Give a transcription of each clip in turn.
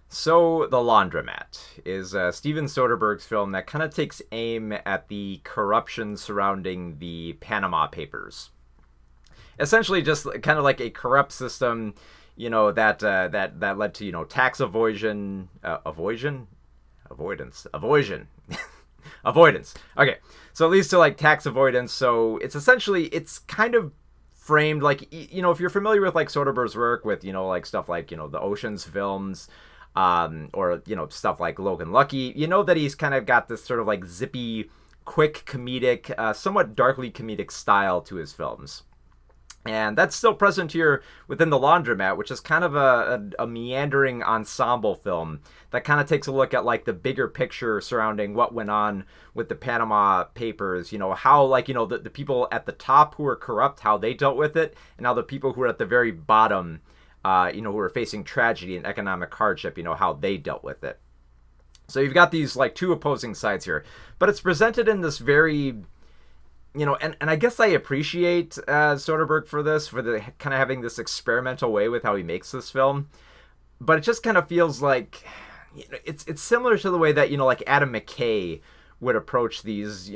So, The Laundromat is Steven Soderbergh's film that kind of takes aim at the corruption surrounding the Panama Papers. Essentially, just kind of like a corrupt system, that led to tax avoidance. Avoidance. Okay, so it leads to like tax avoidance. So it's kind of framed like if you're familiar with like Soderbergh's work with like stuff like the Ocean's films, or stuff like Logan Lucky, that he's kind of got this sort of like zippy, quick comedic, somewhat darkly comedic style to his films. And that's still present here within The Laundromat, which is kind of a meandering ensemble film that kind of takes a look at like the bigger picture surrounding what went on with the Panama Papers, how like, the people at the top who are corrupt, how they dealt with it, and how the people who are at the very bottom, who are facing tragedy and economic hardship, how they dealt with it. So you've got these like two opposing sides here, but it's presented in this very and I guess I appreciate Soderbergh for this, for the kind of having this experimental way with how he makes this film. But it just kind of feels like it's similar to the way that like Adam McKay would approach these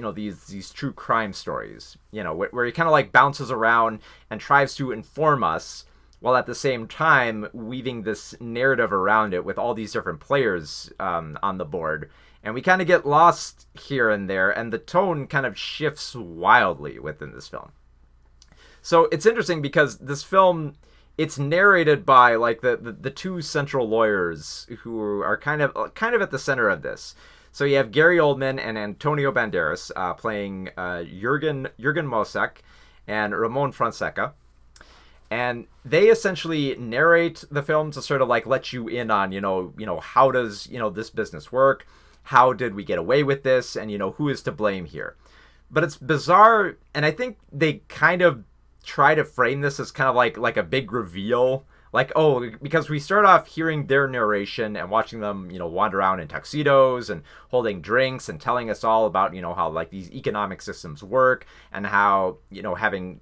true crime stories. Where he kind of like bounces around and tries to inform us, while at the same time weaving this narrative around it with all these different players on the board. And we kind of get lost here and there, and the tone kind of shifts wildly within this film. So it's interesting because this film, it's narrated by like the two central lawyers who are kind of at the center of this. So you have Gary Oldman and Antonio Banderas playing Jurgen Mosek and Ramon Fonseca. And they essentially narrate the film to sort of like let you in on, how does, this business work? How did we get away with this? And, who is to blame here? But it's bizarre. And I think they kind of try to frame this as kind of like a big reveal. Like, oh, because we start off hearing their narration and watching them, wander around in tuxedos and holding drinks and telling us all about, how like these economic systems work and how, having,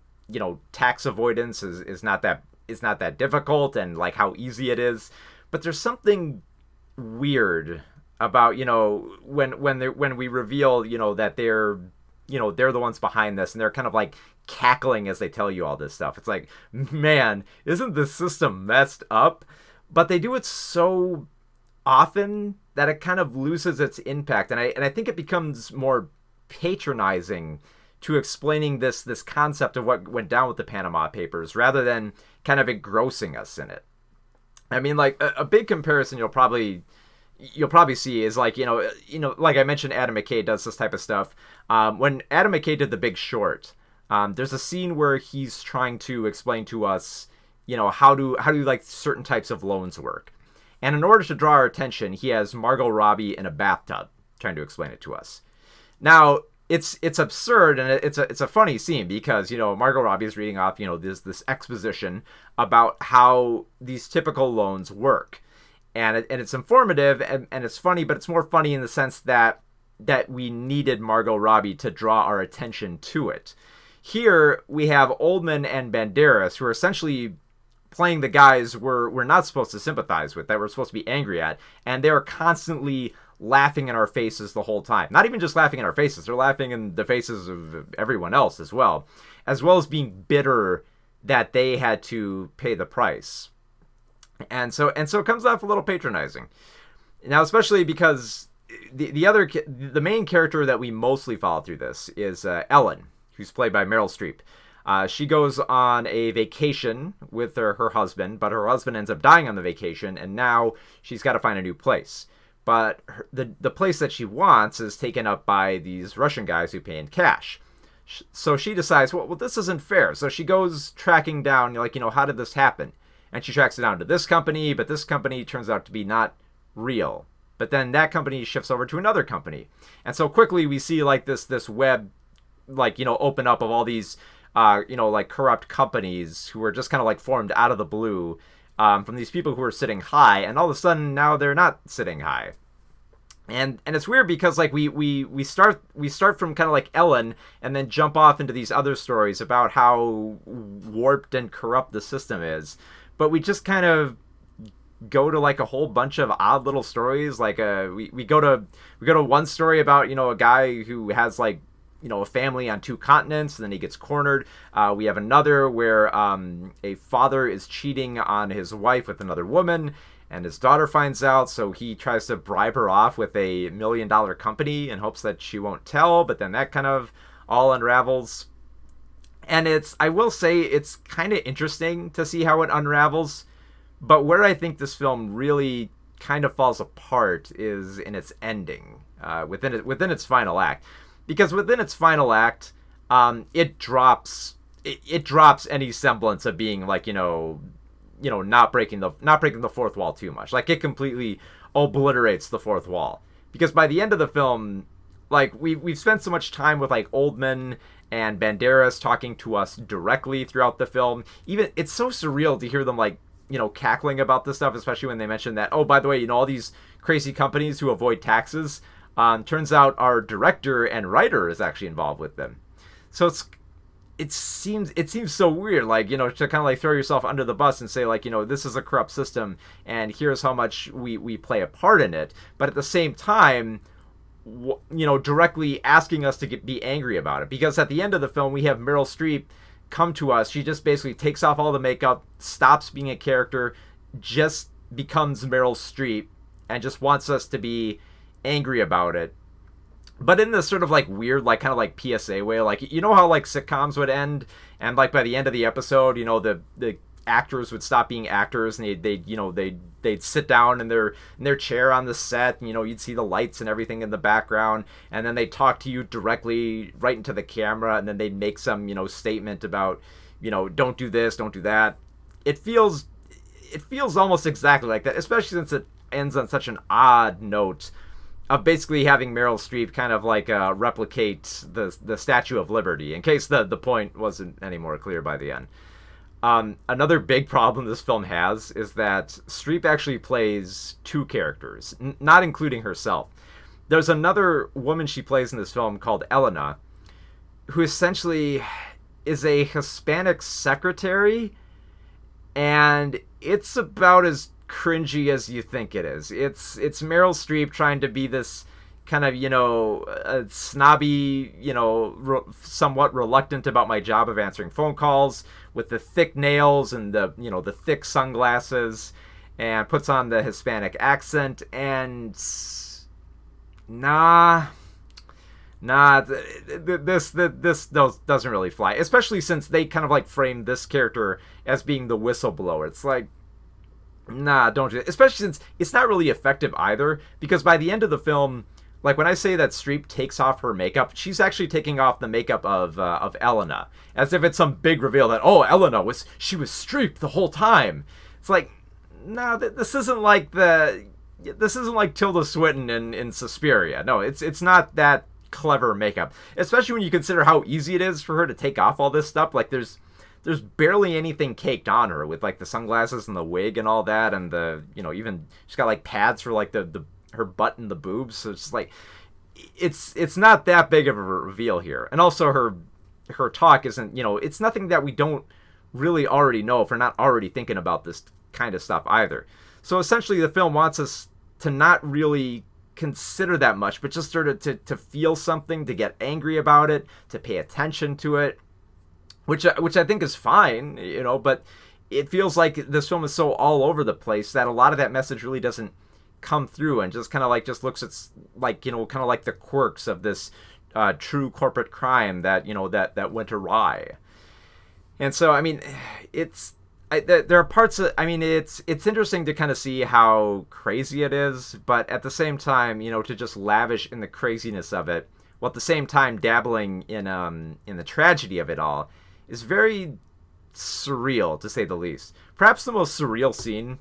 tax avoidance is not that difficult and like how easy it is. But there's something weird about when we reveal that they're the ones behind this, and they're kind of like cackling as they tell you all this stuff. It's like, man, isn't this system messed up? But they do it so often that it kind of loses its impact, and I think it becomes more patronizing to explaining this concept of what went down with the Panama Papers rather than kind of engrossing us in it. I mean, like a big comparison you'll probably see is like, like I mentioned, Adam McKay does this type of stuff. When Adam McKay did The Big Short, there's a scene where he's trying to explain to us, how do like certain types of loans work. And in order to draw our attention, he has Margot Robbie in a bathtub trying to explain it to us. Now, it's absurd, and it's a funny scene because, Margot Robbie is reading off, this exposition about how these typical loans work. And it's informative and it's funny, but it's more funny in the sense that we needed Margot Robbie to draw our attention to it. Here we have Oldman and Banderas, who are essentially playing the guys we're not supposed to sympathize with, that we're supposed to be angry at, and they're constantly laughing in our faces the whole time. Not even just laughing in our faces, they're laughing in the faces of everyone else as well as being bitter that they had to pay the price. And so it comes off a little patronizing. Now, especially because the main character that we mostly follow through this is Ellen, who's played by Meryl Streep. She goes on a vacation with her husband, but her husband ends up dying on the vacation, and now she's got to find a new place. But the place that she wants is taken up by these Russian guys who pay in cash. So she decides, well, this isn't fair. So she goes tracking down, how did this happen? And she tracks it down to this company, but this company turns out to be not real. But then that company shifts over to another company. And so quickly we see like this web, open up of all these, corrupt companies who are just kind of like formed out of the blue from these people who are sitting high. And all of a sudden now they're not sitting high. And it's weird because like we start from kind of like Ellen and then jump off into these other stories about how warped and corrupt the system is. But we just kind of go to like a whole bunch of odd little stories. Like we go to one story about, you know, a guy who has like, you know, a family on two continents, and then he gets cornered. We have another where a father is cheating on his wife with another woman, and his daughter finds out, so he tries to bribe her off with a $1 million company in hopes that she won't tell, but then that kind of all unravels. And I will say, it's kind of interesting to see how it unravels, but where I think this film really kind of falls apart is in its ending, within its final act. Because within its final act, it drops any semblance of being like, not breaking the fourth wall too much. Like, it completely obliterates the fourth wall. Because by the end of the film, like, we've spent so much time with like Oldman and Banderas talking to us directly throughout the film. Even it's so surreal to hear them like, cackling about this stuff, especially when they mention that, oh, by the way, all these crazy companies who avoid taxes. Turns out our director and writer is actually involved with them. So it seems so weird, like, to kind of like throw yourself under the bus and say, like, this is a corrupt system and here's how much we play a part in it. But at the same time, directly asking us to be angry about it. Because at the end of the film, we have Meryl Streep come to us. She just basically takes off all the makeup, stops being a character, just becomes Meryl Streep, and just wants us to be angry about it, but in this sort of like weird, like kind of like PSA way, like, how like sitcoms would end, and like by the end of the episode, the actors would stop being actors, and they'd sit down in their chair on the set, and, you'd see the lights and everything in the background, and then they'd talk to you directly right into the camera, and then they'd make some statement about, don't do this, don't do that. It feels almost exactly like that, especially since it ends on such an odd note of basically having Meryl Streep kind of like replicate the Statue of Liberty, in case the point wasn't any more clear by the end. Another big problem this film has is that Streep actually plays two characters, not including herself. There's another woman she plays in this film called Elena, who essentially is a Hispanic secretary, and it's about as cringy as you think it is. It's Meryl Streep trying to be this kind of, a snobby, somewhat reluctant about my job of answering phone calls, with the thick nails and the thick sunglasses, and puts on the Hispanic accent, and this doesn't really fly, especially since they kind of like frame this character as being the whistleblower. It's like, nah, don't do it. Especially since it's not really effective either, because by the end of the film, like when I say that Streep takes off her makeup, she's actually taking off the makeup of Elena, as if it's some big reveal that, oh, Elena was Streep the whole time. It's like, no, this isn't like Tilda Swinton in Suspiria. No, it's not that clever makeup, especially when you consider how easy it is for her to take off all this stuff. Like there's barely anything caked on her, with like the sunglasses and the wig and all that, and the even she's got like pads for like the her butt and the boobs. So it's like it's not that big of a reveal here. And also her talk isn't, it's nothing that we don't really already know if we're not already thinking about this kind of stuff either. So essentially the film wants us to not really consider that much, but just sort of to feel something, to get angry about it, to pay attention to it. Which I think is fine, but it feels like this film is so all over the place that a lot of that message really doesn't come through, and just kind of like just looks at like, kind of like the quirks of this true corporate crime that that went awry. And so, I mean, there are parts of, I mean, it's interesting to kind of see how crazy it is, but at the same time, to just lavish in the craziness of it, while at the same time dabbling in the tragedy of it all, is very surreal, to say the least. Perhaps the most surreal scene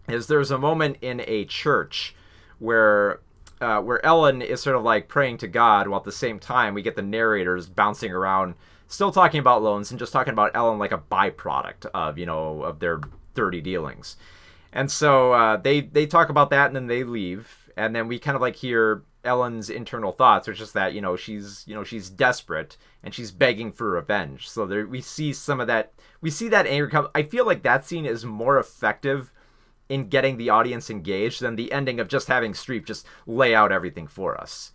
is there's a moment in a church where Ellen is sort of like praying to God, while at the same time we get the narrators bouncing around, still talking about loans and just talking about Ellen like a byproduct of of their dirty dealings. And so they talk about that, and then they leave, and then we kind of like hear Ellen's internal thoughts, which is that she's desperate and she's begging for revenge. So there we see some of that. We see that anger come. I feel like that scene is more effective in getting the audience engaged than the ending of just having Streep just lay out everything for us.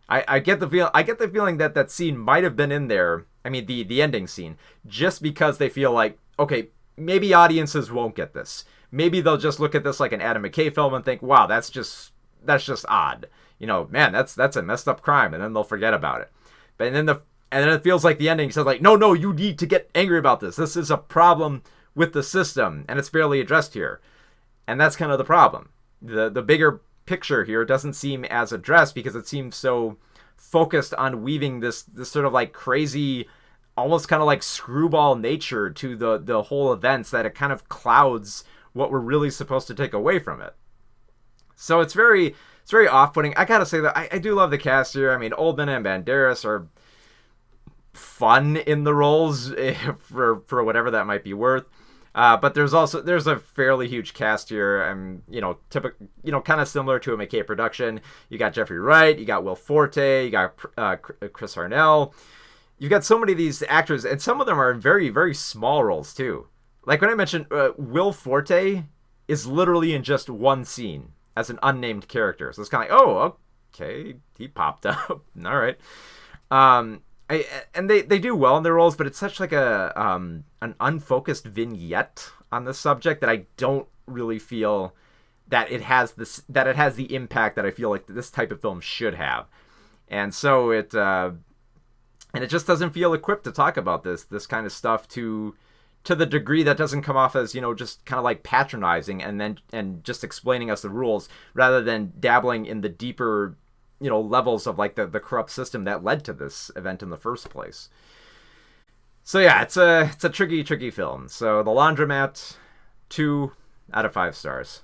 I get the feeling that that scene might have been in there. I mean, the ending scene, just because they feel like, okay, maybe audiences won't get this. Maybe they'll just look at this like an Adam McKay film and think, wow, that's just odd. You know, man, that's a messed up crime, and then they'll forget about it. But and then it feels like the ending says like, no, you need to get angry about this. This is a problem with the system, and it's barely addressed here. And that's kind of the problem. The bigger picture here doesn't seem as addressed because it seems so focused on weaving this sort of like crazy, almost kind of like screwball nature to the whole events that it kind of clouds what we're really supposed to take away from it. So it's very off-putting. I gotta say that I do love the cast here. I mean, Oldman and Banderas are fun in the roles for whatever that might be worth. But there's a fairly huge cast here, and kind of similar to a McKay production. You got Jeffrey Wright, you got Will Forte, you got Chris Harnell. You've got so many of these actors, and some of them are in very, very small roles too. Like when I mentioned Will Forte is literally in just one scene as an unnamed character, so it's kind of like, oh, okay, he popped up. All right. And they do well in their roles, but it's such like an unfocused vignette on the subject that I don't really feel that it has the impact that I feel like this type of film should have. And so it just doesn't feel equipped to talk about this kind of stuff to the degree that doesn't come off as, just kind of like patronizing and just explaining us the rules rather than dabbling in the deeper levels of like the corrupt system that led to this event in the first place. So yeah, it's a tricky film. So The Laundromat, 2 out of 5 stars.